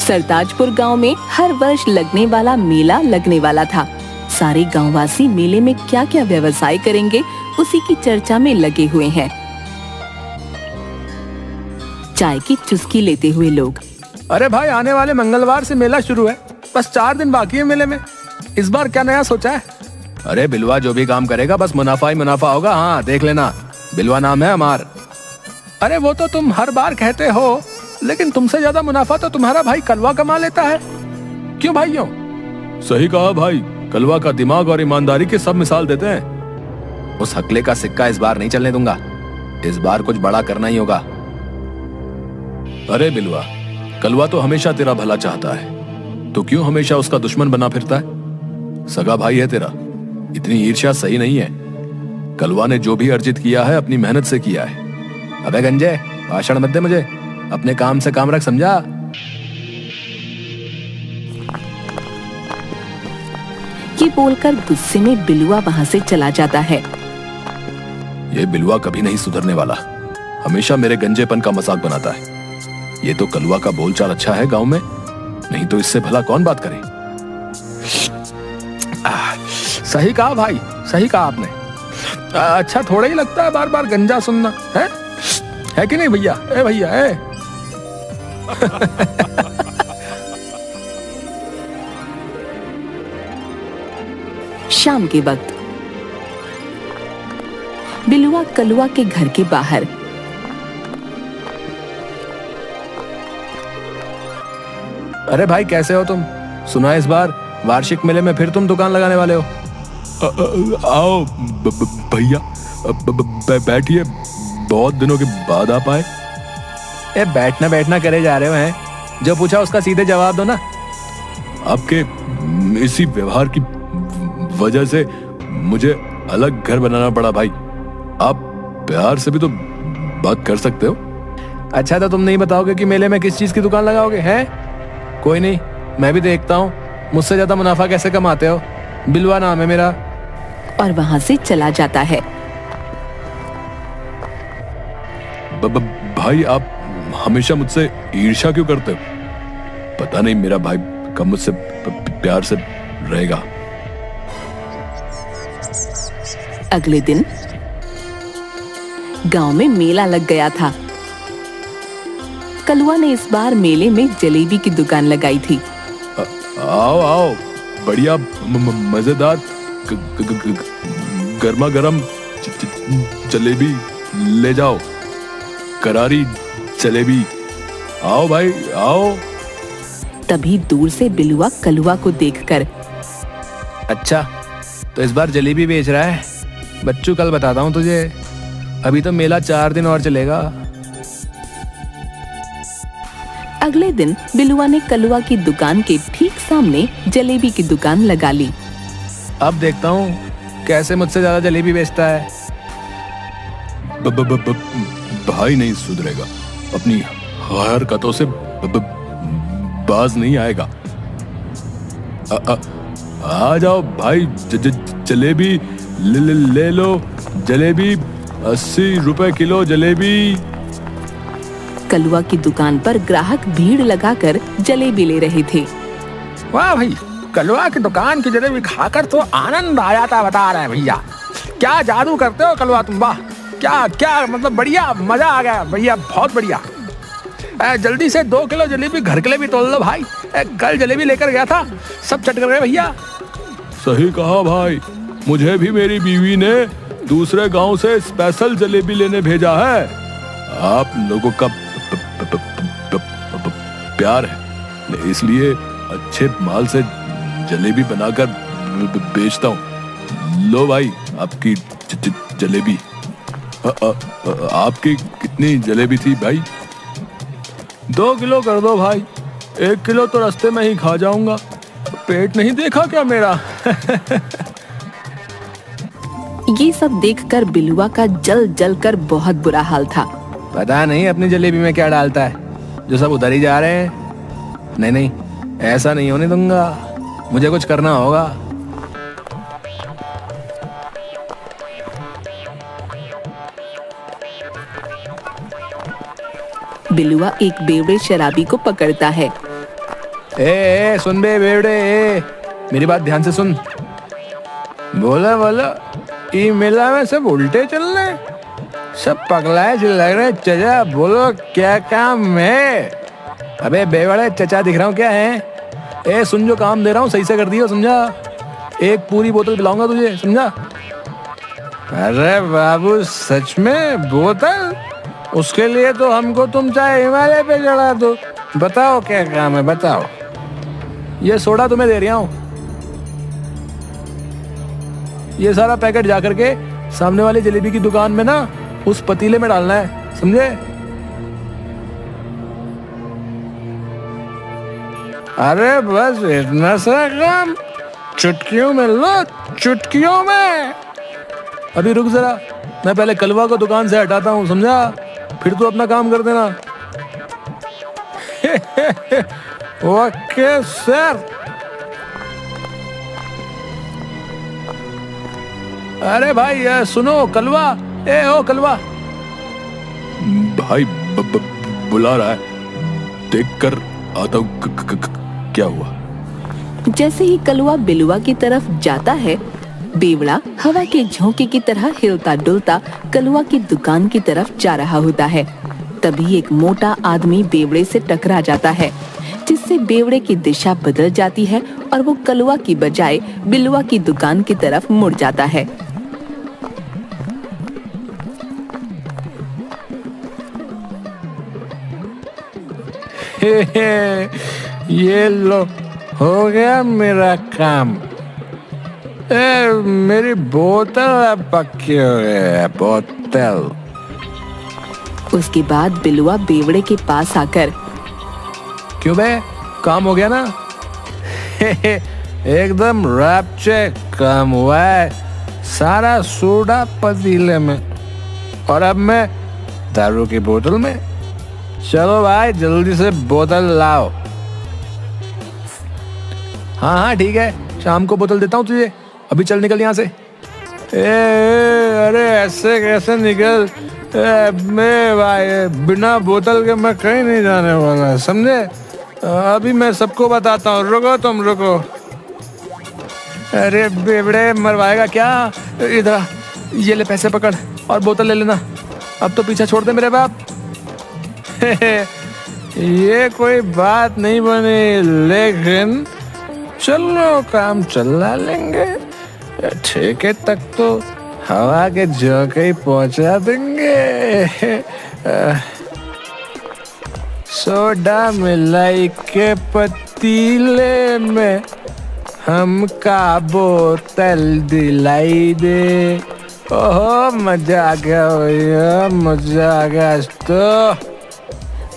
सरताजपुर गांव में हर वर्ष लगने वाला मेला लगने वाला था। सारे गांववासी मेले में क्या क्या व्यवसाय करेंगे उसी की चर्चा में लगे हुए हैं। चाय की चुस्की लेते हुए लोग, अरे भाई, आने वाले मंगलवार से मेला शुरू है, बस 4 दिन बाकी है मेले में। इस बार क्या नया सोचा है? अरे बिलवा जो भी काम करेगा बस मुनाफा ही मुनाफा होगा। हाँ देख लेना, बिलवा नाम है हमार। अरे वो तो तुम हर बार कहते हो, लेकिन तुमसे ज्यादा मुनाफा तो तुम्हारा भाई कलवा कमा लेता है। क्यों भाइयों? सही कहा भाई, कलवा का दिमाग और ईमानदारी की सब मिसाल देते हैं। उस हकले का सिक्का इस बार नहीं चलने दूंगा। इस बार कुछ बड़ा करना ही होगा। अरे बिलवा, कलवा तो हमेशा तेरा भला चाहता है, तो क्यों हमेशा उसका दुश्मन बना फिरता है? सगा भाई है तेरा, इतनी ईर्ष्या सही नहीं है। कलवा ने जो भी अर्जित किया है अपनी मेहनत से किया है। अबे गंजे, भाषण मत दे मुझे, अपने काम से काम रख, समझा? ये बोलकर गुस्से में बिलुआ वहाँ से चला जाता है। ये बिलवा कभी नहीं सुधरने वाला, हमेशा मेरे गंजेपन का मजाक बनाता है। ये तो कलवा का बोलचाल अच्छा है गांव में, नहीं तो इससे भला कौन बात करे। सही कहा भाई, सही कहा आपने। अच्छा थोड़ा ही लगता है बार बार गंजा सुनना, है कि नहीं भैया? ए भैया ए शाम के वक्त बिलुआ कलुआ के घर के बाहर। अरे भाई कैसे हो तुम? सुना इस बार वार्षिक मेले में फिर तुम दुकान लगाने वाले हो? आओ भैया, बैठिए, बहुत दिनों के बाद आप आए। ए बैठना बैठना करे जा रहे हो हैं? जो पूछा उसका सीधे जवाब दो ना। आपके इसी व्यवहार की वजह से मुझे अलग घर बनाना पड़ा भाई। आप प्यार से भी तो बात कर सकते हो। अच्छा तो तुम नहीं बताओगे कि मेले में किस चीज की दुकान लगाओगे? हैं? कोई नहीं, मैं भी देखता हूँ मुझसे ज्यादा मुनाफा कैसे कमाते हो। बिलवा नाम है मेरा। और वहाँ से चला जाता है। भाई आप हमेशा मुझसे ईर्ष्या क्यों करते हो? पता नहीं मेरा भाई कब मुझसे प्यार से रहेगा। अगले दिन गांव में मेला लग गया था। कलुआ ने इस बार मेले में जलेबी की दुकान लगाई थी। आओ आओ, बढ़िया मजेदार गर्मा गर्म जलेबी ले जाओ, करारी जलेबी। आओ भाई आओ। तभी दूर से बिलुआ कलुआ को देखकर, अच्छा तो इस बार जलेबी बेच रहा है? बच्चू कल बताता हूँ तुझे, अभी तो मेला 4 दिन और चलेगा। अगले दिन बिलुआ ने कलुआ की दुकान के ठीक सामने जलेबी की दुकान लगा ली। अब देखता हूँ कैसे मुझसे ज्यादा जलेबी बेचता है। भाई नहीं सुधरेगा, अपनी हरकतों से बाज नहीं आएगा। आ जाओ भाई, जलेबी ले लो। जलेबी 80 रुपए किलो जलेबी। कलुआ की दुकान पर ग्राहक भीड़ लगाकर जलेबी ले रहे थे। वाह भाई, कलवा की दुकान की जलेबी खाकर तो आनंद आ जाता, बता रहे हैं भैया। क्या जादू करते हो कलवा तुम, वाह क्या क्या, मतलब बढ़िया, मजा आ गया भैया, बहुत बढ़िया। जल्दी से 2 किलो जलेबी घर के लिए भी तोल लो भाई। कल जलेबी लेकर गया था, सब चट कर गए भैया। सही कहा भाई, मुझे भी मेरी बीवी ने दूसरे गांव से स्पेशल जलेबी लेने भेजा है। आप लोगों का प्यार है, इसलिए अच्छे माल से जलेबी बनाकर बेचता हूँ। लो भाई आपकी जलेबी। आपकी कितनी जलेबी थी भाई? 2 किलो कर दो भाई, 1 किलो तो रास्ते में ही खा जाऊंगा। पेट नहीं देखा क्या मेरा? ये सब देखकर बिलुआ का जल जल कर बहुत बुरा हाल था। पता नहीं अपनी जलेबी में क्या डालता है, जो सब उधर ही जा रहे हैं। नहीं नहीं, ऐसा नहीं होने दूंगा, मुझे कुछ करना होगा। बिलुआ एक बेवड़े शराबी को पकड़ता है। ए सुन बे बेवड़े, मेरी बात ध्यान से सुन। बोला बोला, ई मेला में सब उल्टे चल रहे, सब पगलाए से लग रहे। चचा बोलो क्या काम है? अबे बेवड़े चचा दिख रहा हूँ क्या है? ए सुन, जो काम दे रहा हूँ सही से कर दियो, समझा? एक पूरी बोतल पिलाऊंगा तुझे, समझा? अरे बाबू सच में बोतल? उसके लिए तो हमको तुम चाहे हिमालय पे चढ़ा दो। बताओ क्या काम है, बताओ। ये सोडा तुम्हें दे रहा हूँ, ये सारा पैकेट जाकर के सामने वाली जलेबी की दुकान में ना उस पतीले में डालना है, समझे? अरे बस इतना सा काम, चुटकियों में लो, चुटकियों में। अभी रुक जरा, मैं पहले कलवा को दुकान से हटाता हूँ, समझा? फिर तू अपना काम कर देना। Okay sir. अरे भाई सुनो कलवा, ए ओ कलवा। भाई बुला रहा है, देख कर आता हूँ। क्या हुआ? जैसे ही कलवा बिलुआ की तरफ जाता है, बेवड़ा हवा के झोंके की तरह हिलता डुलता कलवा की दुकान की तरफ जा रहा होता है। तभी एक मोटा आदमी बेवड़े से टकरा जाता है, जिससे बेवड़े की दिशा बदल जाती है और वो कलवा की बजाय बिलुआ की दुकान की तरफ मुड़ जाता है। ये लो, हो गया मेरा काम। मेरी बोतल पक्की हो गई, बोतल। उसके बाद बिलुआ बेवड़े के पास आकर, क्यों बे, काम हो गया ना? एकदम रैप्चे काम हुआ है, सारा सोडा पतीले में और अब मैं दारू की बोतल में। चलो भाई जल्दी से बोतल लाओ। हाँ हाँ ठीक है, शाम को बोतल देता हूँ तुझे, अभी चल निकल यहाँ से। अरे ऐसे कैसे निकल? मैं भाई बिना बोतल के मैं कहीं नहीं जाने वाला, समझे? अभी मैं सबको बताता हूँ, रुको तुम रुको। अरे बेवड़े मरवाएगा क्या? इधर ये ले पैसे पकड़ और बोतल ले लेना, अब तो पीछा छोड़ दे मेरे बाप। ये कोई बात नहीं बनी, लेकिन चलो काम चला लेंगे, ठेके तक तो हवा के झोंके ही पहुंचा देंगे। सोडा मिलाई के पतीले में हमका बोतल दिलाई दे। ओहो मजा आ गया भैया, मजा आ गया आज तो।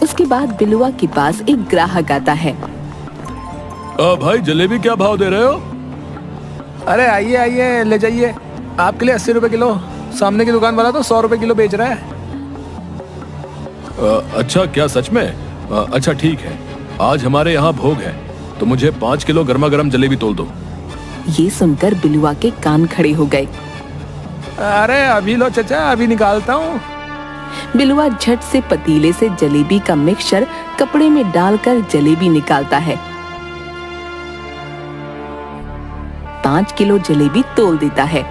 उसके बाद बिलुआ के पास एक ग्राहक आता है। भाई जलेबी क्या भाव दे रहे हो? अरे आइए आइए ले जाइए, आपके लिए 80 रुपए किलो, सामने की दुकान वाला तो 100 रुपए किलो बेच रहा है। अच्छा क्या सच में? अच्छा ठीक है, आज हमारे यहाँ भोग है तो मुझे 5 किलो गर्मा गर्म जलेबी तोल दो। ये सुनकर बिलुआ के कान खड़े हो गए। अरे अभी लो चचा, अभी निकालता हूँ। बिलुआ झट से पतीले से जलेबी का मिक्सचर कपड़े में डालकर जलेबी निकालता है। 5 किलो जलेबी तोल देता है।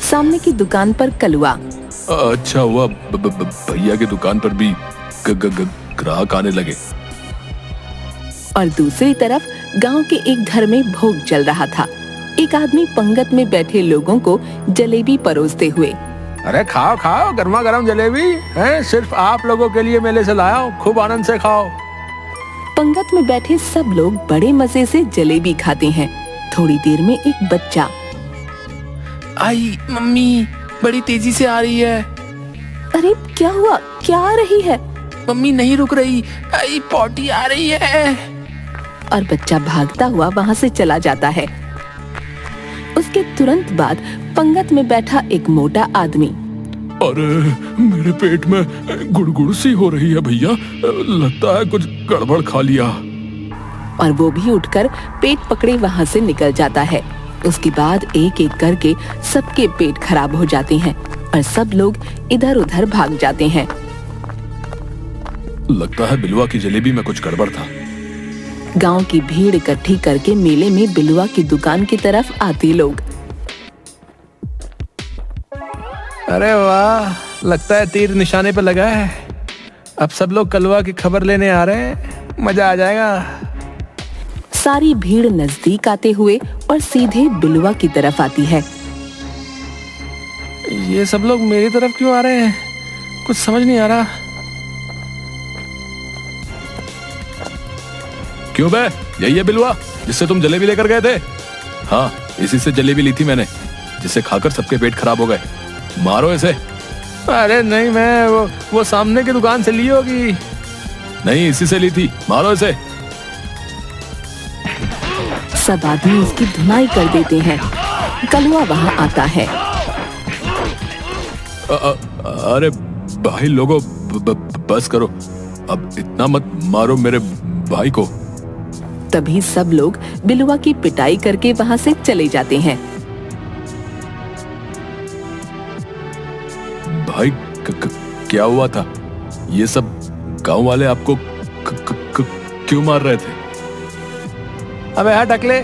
सामने की दुकान पर कलवा। अच्छा हुआ भैया की दुकान पर भी ग्राहक आने लगे। और दूसरी तरफ गांव के एक घर में भोग चल रहा था। एक आदमी पंगत में बैठे लोगों को जलेबी परोसते हुए, अरे खाओ खाओ, गर्मा गर्म जलेबी है, सिर्फ आप लोगों के लिए मेले से लाया हूँ, खूब आनंद से खाओ। पंगत में बैठे सब लोग बड़े मजे से जलेबी खाते हैं। थोड़ी देर में एक बच्चा, आई मम्मी बड़ी तेजी से आ रही है। अरे क्या हुआ, क्या आ रही है? मम्मी नहीं रुक रही, आई पॉटी आ रही है। और बच्चा भागता हुआ वहाँ से चला जाता है। उसके तुरंत बाद पंगत में बैठा एक मोटा आदमी, अरे मेरे पेट में गुड़गुड़ सी हो रही है भैया, लगता है कुछ गड़बड़ खा लिया। और वो भी उठकर पेट पकड़े वहाँ से निकल जाता है। उसके बाद एक एक करके सबके पेट खराब हो जाते हैं और सब लोग इधर उधर भाग जाते हैं। लगता है बिलुआ की जलेबी में कुछ गड़बड़ था। गांव की भीड़ इकट्ठी करके मेले में बिलुआ की दुकान की तरफ आते लोग। अरे वाह, लगता है तीर निशाने पे लगा है। अब सब लोग कलवा की खबर लेने आ रहे हैं, मजा आ जाएगा। सारी भीड़ नजदीक आते हुए और सीधे बिलुआ की तरफ आती है। ये सब लोग मेरी तरफ क्यों आ रहे हैं, कुछ समझ नहीं आ रहा। क्यों बे, यही है बिलुआ जिससे तुम जलेबी लेकर गए थे? हाँ, इसी से जलेबी ली थी मैंने, जिसे खाकर सबके पेट खराब हो गए। मारो इसे। अरे नहीं, मैं वो सामने की दुकान से ली होगी। नहीं, इसी से ली थी, मारो इसे। सब आदमी उसकी धुनाई कर देते हैं। कलुआ वहां आता है। अरे भाई लोगों, बस करो, अब इतना मत मारो मेरे भाई को। तभी सब लोग बिलुआ की पिटाई करके वहां से चले जाते हैं। भाई क्या हुआ था? ये सब गांव वाले आपको क्यों मार रहे थे? अबे हाँ टकले,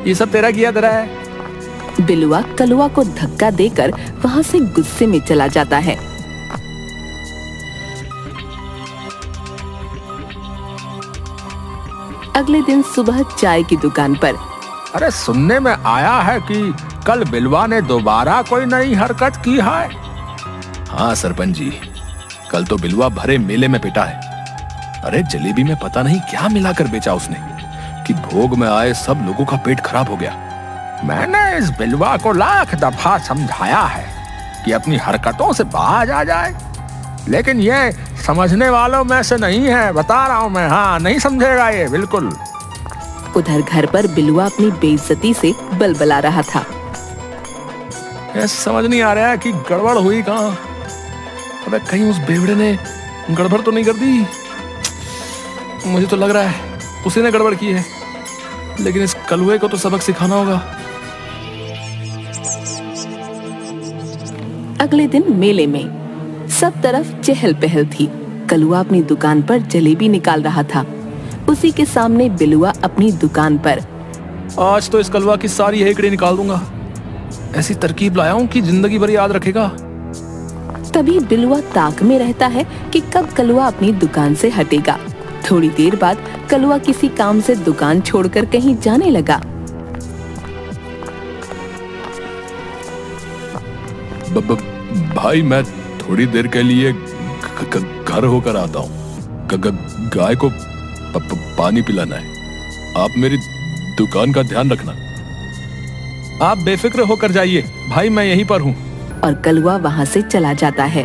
ये सब तेरा किया धरा है। बिलुआ कलुआ को धक्का देकर वहां से गुस्से में चला जाता है। अगले दिन सुबह चाय की दुकान पर। अरे सुनने में आया है कि कल बिलवा ने दोबारा कोई नई हरकत की है। हाँ सरपंच जी, कल तो बिलवा भरे मेले में पिटा है। अरे जलेबी में पता नहीं क्या मिलाकर बेचा उसने कि भोग में आए सब लोगों का पेट खराब हो गया। मैंने इस बिलवा को लाख दफा समझाया है कि अपनी हरकतों से बाज आ जाए, लेकिन ये समझने वालों में से नहीं है, बता रहा हूँ मैं। हाँ, नहीं समझेगा ये बिल्कुल। उधर घर पर बिलुआ अपनी बेइज्जती से बलबला रहा था। ये समझ नहीं आ रहा है कि गड़बड़ हुई कहाँ। अबे कहीं उस बेवड़े ने गड़बड़ तो नहीं कर दी? मुझे तो लग रहा है उसी ने गड़बड़ की है, लेकिन इस कलुए को तो सबक सिखाना होगा। अगले दिन मेले में सब तरफ चहल पहल थी। कलुआ अपनी दुकान पर जलेबी निकाल रहा था। उसी के सामने बिलुआ अपनी दुकान पर। आज तो इस कलवा की सारी हेकड़ी निकाल दूंगा। ऐसी तरकीब लाया हूं कि जिंदगी भर याद रखेगा। तभी बिलुआ ताक में रहता है कि कब कलुआ अपनी दुकान से हटेगा। थोड़ी देर बाद कलुआ किसी काम से दुकान छोड़कर कहीं जाने लगा। भाई मैं थोड़ी देर के लिए घर होकर आता हूँ। गाय को पानी पिलाना है। आप मेरी दुकान का ध्यान रखना। आप बेफिक्र होकर जाइए भाई, मैं यहीं पर हूँ। और कलुआ वहाँ से चला जाता है।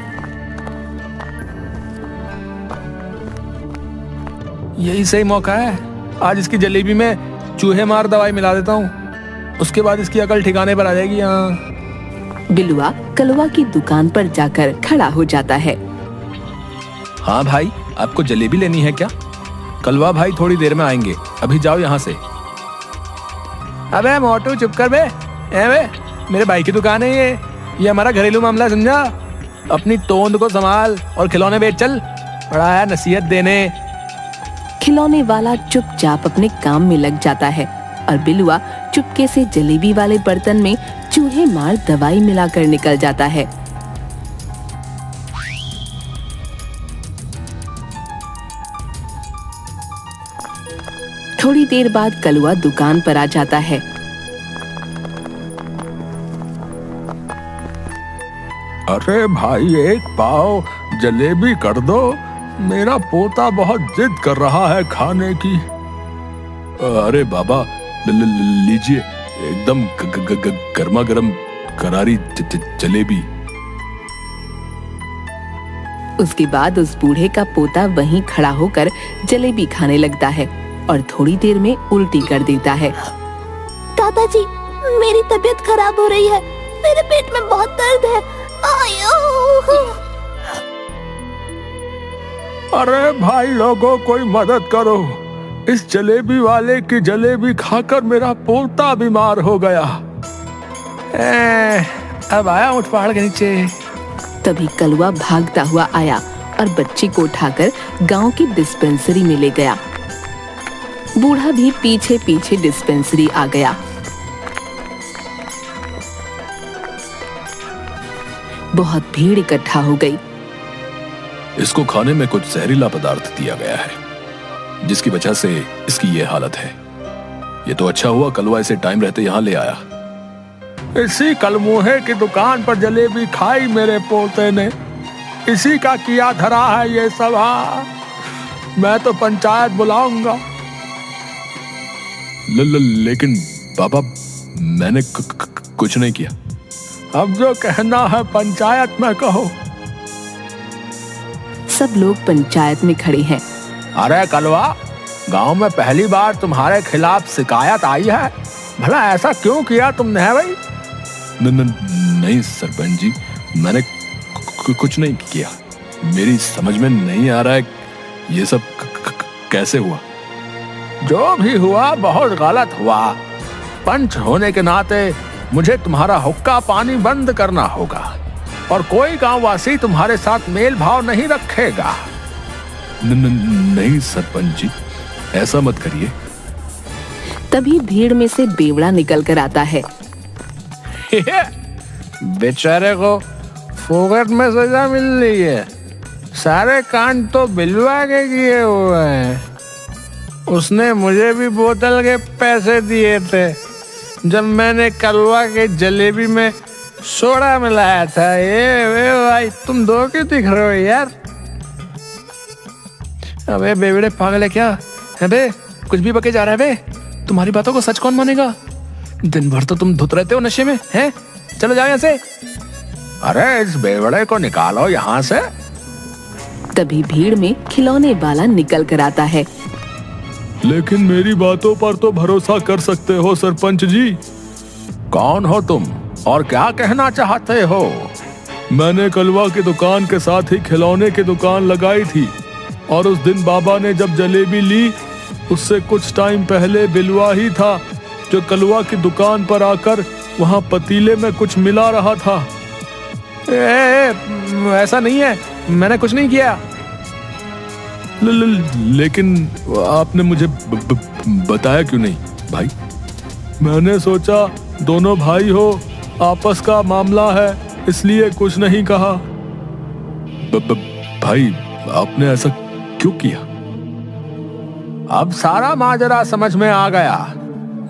यही सही मौका है, आज इसकी जलेबी में चूहे मार दवाई मिला देता हूँ, उसके बाद इसकी अकल ठिकाने पर आ जाएगी। हाँ। बिलुआ कलुआ की दुकान पर जाकर खड़ा हो जाता है। हाँ भाई, आपको जलेबी लेनी है क्या? कलवा भाई थोड़ी देर में आएंगे, अभी जाओ यहाँ से। अबे मोटू चुप कर बे। मेरे भाई की दुकान है ये हमारा घरेलू मामला, समझा? अपनी तोंद को संभाल और खिलौने बेच चल। बड़ा है नसीहत देने। खिलौने वाला चुपचाप अपने काम में लग जाता है और बिलुआ चुपके से जलेबी वाले बर्तन में चूहे मार दवाई मिलाकर निकल जाता है। थोड़ी देर बाद कलुआ दुकान पर आ जाता है। अरे भाई, एक पाव जलेबी कर दो, मेरा पोता बहुत जिद कर रहा है खाने की। अरे बाबा लीजिए, एकदम गर्मा गर्म करारी जलेबी। उसके बाद उस बूढ़े का पोता वहीं खड़ा होकर जलेबी खाने लगता है और थोड़ी देर में उल्टी कर देता है। दादाजी, मेरी तबीयत खराब हो रही है, मेरे पेट में बहुत दर्द है। आयो। अरे भाई लोगों, कोई मदद करो, इस जलेबी वाले की जलेबी खाकर मेरा पोता बीमार हो गया। अब आया ऊंट पहाड़ के नीचे। तभी कलुआ भागता हुआ आया और बच्ची को उठाकर गांव की डिस्पेंसरी में ले गया। बूढ़ा भी पीछे पीछे डिस्पेंसरी आ गया। बहुत भीड़ इकट्ठा हो गई। इसको खाने में कुछ जहरीला पदार्थ दिया गया है, जिसकी वजह से इसकी ये हालत है। ये तो अच्छा हुआ कलवा इसे टाइम रहते यहाँ ले आया। इसी कलमुहे की दुकान पर जलेबी खाई मेरे पोते ने, इसी का किया धरा है ये सब। मैं तो पंचायत बुलाऊंगा। लेकिन बाबा, मैंने कुछ नहीं किया। अब जो कहना है पंचायत में कहो। सब लोग पंचायत में खड़े हैं। अरे कलवा, गांव में पहली बार तुम्हारे खिलाफ शिकायत आई है, भला ऐसा क्यों किया तुमने भाई? नहीं सरपंच जी, मैंने कुछ नहीं किया। मेरी समझ में नहीं आ रहा है ये सब कैसे हुआ। जो भी हुआ बहुत गलत हुआ। पंच होने के नाते मुझे तुम्हारा हुक्का पानी बंद करना होगा और कोई गांववासी तुम्हारे साथ मेल भाव नहीं रखेगा। नहीं सरपंच जी, ऐसा मत करिए। तभी भीड़ में से बेवड़ा निकल कर आता है। बेचारे को फोकट में सजा मिल रही है। सारे कांड तो बिलवा के किए हुए हैं। उसने मुझे भी बोतल के पैसे दिए थे जब मैंने कलवा के जलेबी में सोडा मिलाया था। ये भाई, तुम दो क्यों दिख रहे हो यार? अबे बेवड़े पागल है क्या? अबे कुछ भी बके जा रहा है बे। तुम्हारी बातों को सच कौन मानेगा? दिन भर तो तुम धुत रहते हो नशे में, हैं? चलो जाओ यहाँ से। अरे इस बेवड़े को निकालो यहाँ से। तभी भीड़ में खिलौने वाला निकल कर आता है। लेकिन मेरी बातों पर तो भरोसा कर सकते हो सरपंच जी। कौन हो तुम और क्या कहना चाहते हो? मैंने कलवा की दुकान के साथ ही खिलौने की दुकान लगाई थी और उस दिन बाबा ने जब जलेबी ली, उससे कुछ टाइम पहले बिलवा ही था जो कलवा की दुकान पर आकर वहां पतीले में कुछ मिला रहा था। ऐसा नहीं है, मैंने कुछ नहीं किया। लेकिन आपने मुझे बताया क्यों नहीं भाई? मैंने सोचा दोनों भाई हो, आपस का मामला है, इसलिए कुछ नहीं कहा। भाई आपने ऐसा क्यों किया? अब सारा माजरा समझ में आ गया।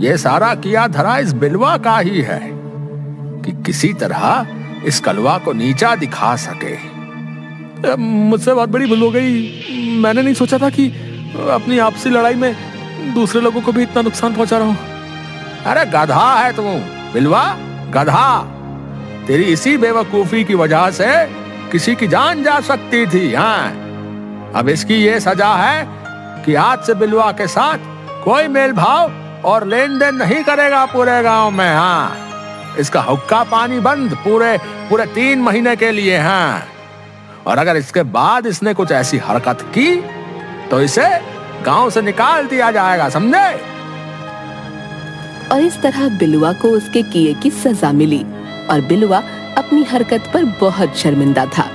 ये सारा किया धरा इस बिलवा का ही है कि किसी तरह इस कलवा को नीचा दिखा सके। मुझसे बहुत बड़ी भूल हो गई। मैंने नहीं सोचा था कि अपनी आपसी लड़ाई में दूसरे लोगों को भी इतना नुकसान पहुंचा रहा हूं। अरे गधा है तू बिलवा, गधा। तेरी इसी बेवकूफी की वजह से किसी की जान जा सकती थी। हाँ, अब इसकी ये सजा है कि आज से बिलवा के साथ कोई मेल भाव और लेन देन नहीं करेगा पूरे गांव में। हाँ, इसका हुक्का पानी बंद पूरे 3 महीने के लिए। हाँ, और अगर इसके बाद इसने कुछ ऐसी हरकत की तो इसे गांव से निकाल दिया जाएगा, समझे? और इस तरह बिलवा को उसके किए की सजा मिली और बिलवा अपनी हरकत पर बहुत शर्मिंदा था।